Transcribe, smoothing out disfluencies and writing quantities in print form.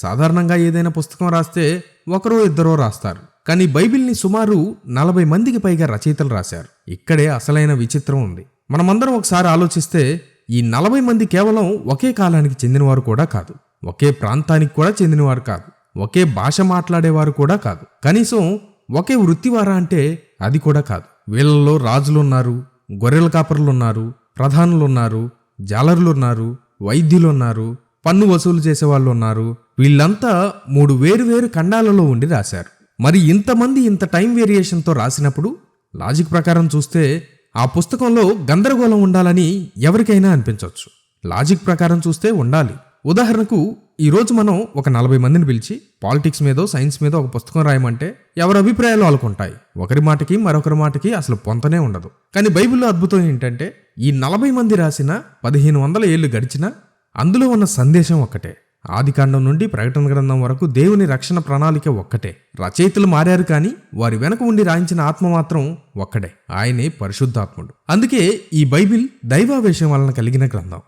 సాధారణంగా ఏదైనా పుస్తకం రాస్తే ఒకరో ఇద్దరో రాస్తారు. కానీ బైబిల్ని సుమారు 40 మందికి పైగా రచయితలు రాశారు. ఇక్కడే అసలైన విచిత్రం ఉంది. మనమందరం ఒకసారి ఆలోచిస్తే ఈ 40 మంది కేవలం ఒకే కాలానికి చెందినవారు కూడా కాదు, ఒకే ప్రాంతానికి కూడా చెందినవారు కాదు, ఒకే భాష మాట్లాడేవారు కూడా కాదు, కనీసం ఒకే వృత్తివారా అంటే అది కూడా కాదు. వీళ్ళలో రాజులున్నారు, గొర్రెల కాపరులున్నారు, ప్రధానులున్నారు, జాలరులున్నారు, వైద్యులున్నారు, పన్ను వసూలు చేసేవాళ్ళు ఉన్నారు. వీళ్ళంతా 3 వేరు ఖండాలలో ఉండి రాశారు. మరి ఇంతమంది ఇంత టైం వేరియేషన్తో రాసినప్పుడు లాజిక్ ప్రకారం చూస్తే ఆ పుస్తకంలో గందరగోళం ఉండాలని ఎవరికైనా అనిపించవచ్చు. లాజిక్ ప్రకారం చూస్తే ఉండాలి. ఉదాహరణకు ఈరోజు మనం ఒక 40 మందిని పిలిచి పాలిటిక్స్ మీదో సైన్స్ మీదో ఒక పుస్తకం రాయమంటే ఎవరి అభిప్రాయాలు వాళ్ళకుంటాయి. ఒకరి మాటకి మరొకరి మాటకి అసలు పొంతనే ఉండదు. కానీ బైబిల్లో అద్భుతం ఏంటంటే ఈ 40 మంది రాసిన 1500 ఏళ్లు గడిచినా అందులో ఉన్న సందేశం ఒక్కటే. ఆదికాండం నుండి ప్రకటన గ్రంథం వరకు దేవుని రక్షణ ప్రణాళిక ఒక్కటే. రచయితలు మారారు కానీ వారి వెనక ఉండి రాయించిన ఆత్మ మాత్రం ఒక్కడే. ఆయనే పరిశుద్ధాత్ముడు. అందుకే ఈ బైబిల్ దైవావేశం వలన కలిగిన గ్రంథం.